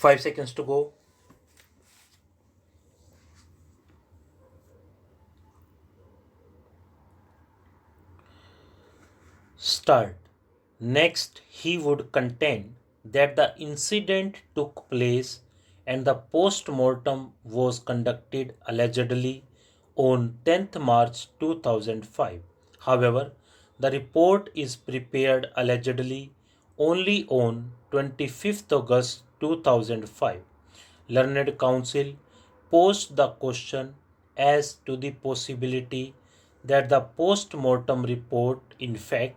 5 seconds to go. Start. Next, he would contend that the incident took place and the post mortem was conducted allegedly on 10th March 2005. However, the report is prepared allegedly only on 25th August 2005. Learned Counsel posed the question as to the possibility that the post mortem report, in fact,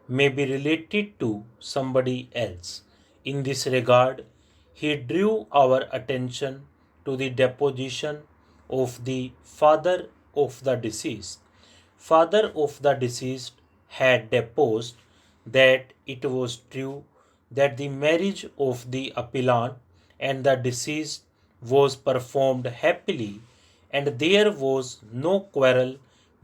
may be related to somebody else. In this regard, he drew our attention to the deposition of the father of the deceased. Father of the deceased had deposed that it was true that the marriage of the appellant and the deceased was performed happily and there was no quarrel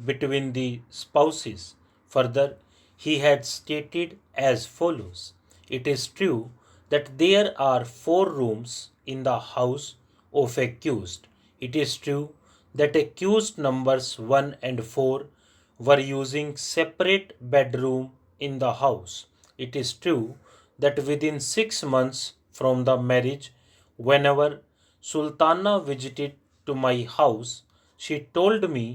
between the spouses. Further, he had stated as follows: it is true that there are 4 rooms in the house of accused. It is true that accused numbers 1 and 4 were using separate bedroom in the house. It is true that within 6 months from the marriage, whenever Sultana visited to my house, she told me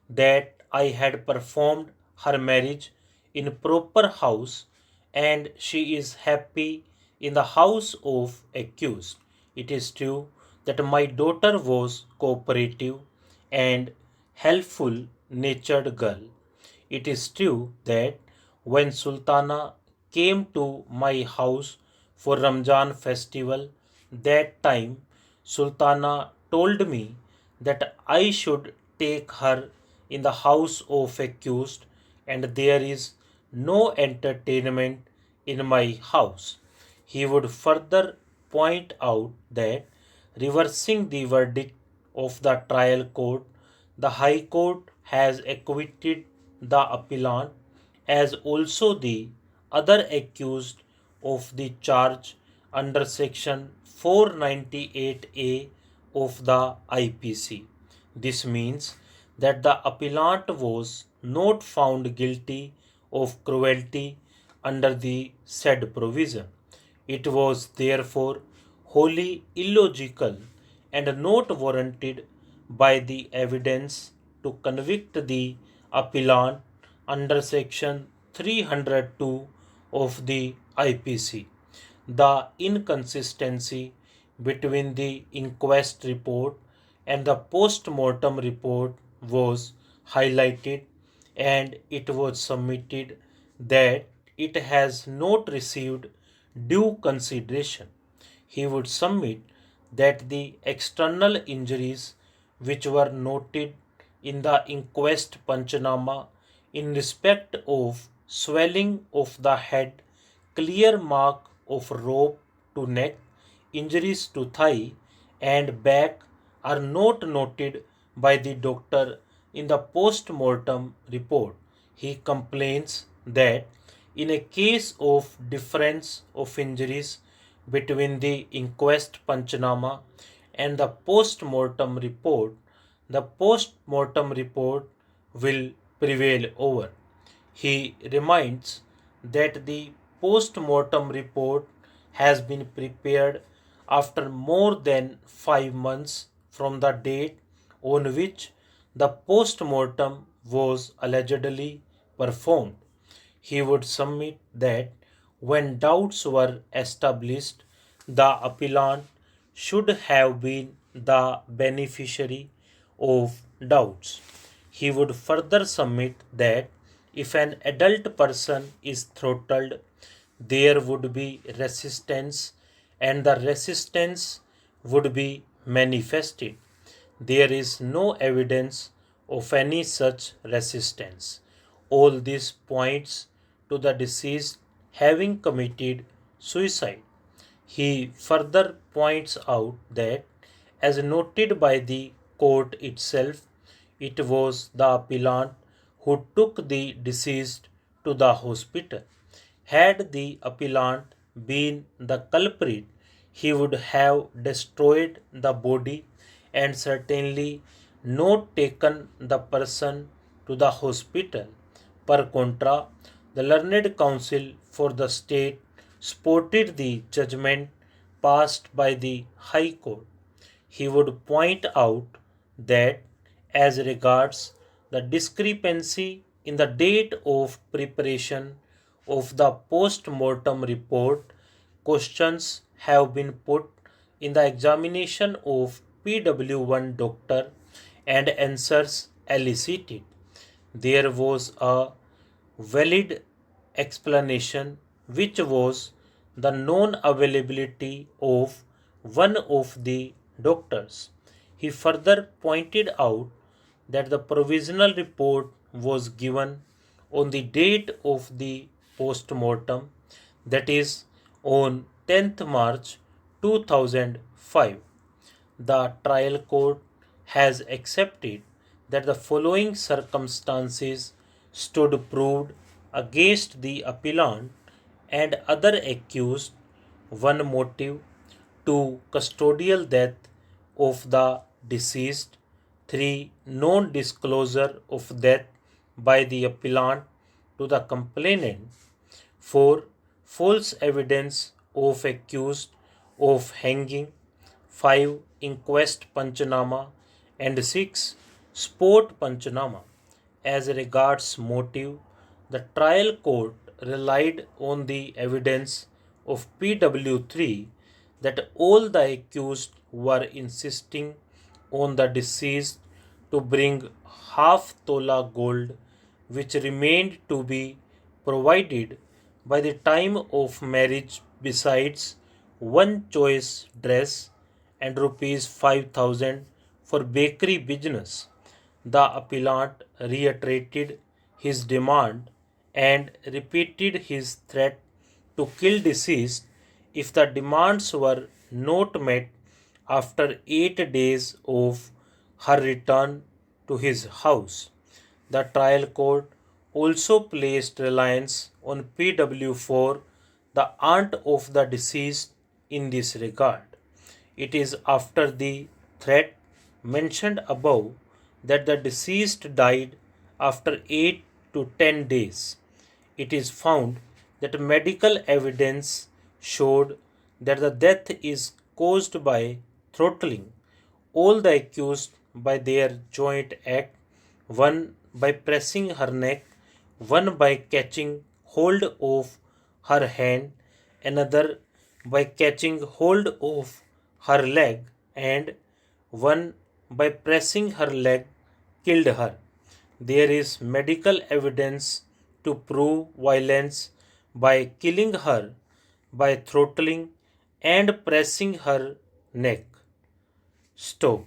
that I had performed her marriage in proper house and she is happy in the house of accused. It is true that my daughter was cooperative and helpful natured girl. It is true that when Sultana came to my house for Ramjan festival, that time Sultana told me that I should take her in the house of accused and there is no entertainment in my house. He would further point out that reversing the verdict of the trial court, the High Court has acquitted the appellant as also the other accused of the charge under section 498A of the IPC. This means that the appellant was not found guilty of cruelty under the said provision. It was therefore wholly illogical and not warranted by the evidence to convict the appellant under section 302 of the IPC. The inconsistency between the inquest report and the post mortem report was highlighted and it was submitted that it has not received due consideration. He would submit that the external injuries which were noted in the inquest Panchanama in respect of swelling of the head, clear mark of rope to neck, injuries to thigh and back are not noted by the doctor in the post mortem report. He complains that in a case of difference of injuries between the inquest Panchanama and the post mortem report, the post mortem report will prevail over. He reminds that the post mortem report has been prepared after more than 5 months from the date on which the post mortem was allegedly performed. He would submit that when doubts were established, the appellant should have been the beneficiary of doubts. He would further submit that if an adult person is throttled, there would be resistance and the resistance would be manifested. There is no evidence of any such resistance. All this points to the deceased having committed suicide. He further points out that, as noted by the court itself, it was the appellant who took the deceased to the hospital. Had the appellant been the culprit, he would have destroyed the body and certainly not taken the person to the hospital. Per contra, the learned counsel for the state supported the judgment passed by the High Court. He would point out that as regards the discrepancy in the date of preparation of the post mortem report, questions have been put in the examination of PW1 doctor and answers elicited. There was a valid explanation, which was the non availability of one of the doctors. He further pointed out that the provisional report was given on the date of the post mortem, that is, on 10th March 2005. The trial court has accepted that the following circumstances stood proved against the appellant and other accused: 1. Motive; 2. Custodial death of the deceased; 3. Non disclosure of death by the appellant to the complainant; 4. False evidence of accused of hanging; 5. Inquest Panchanama; and 6. Sport Panchanama. As regards motive, the trial court relied on the evidence of PW3 that all the accused were insisting on the deceased to bring half tola gold, which remained to be provided by the time of marriage, besides one choice dress and rupees 5,000 for bakery business. The appellant reiterated his demand and repeated his threat to kill deceased if the demands were not met after 8 days of her return to his house. The trial court also placed reliance on PW4, the aunt of the deceased, in this regard. It is after the threat mentioned above that the deceased died after 8 to 10 days. It is found that medical evidence showed that the death is caused by throttling all the accused by their joint act, one by pressing her neck, one by catching hold of her hand, another by catching hold of her leg, and one by pressing her leg killed her. There is medical evidence to prove violence by killing her by throttling and pressing her neck. Stop.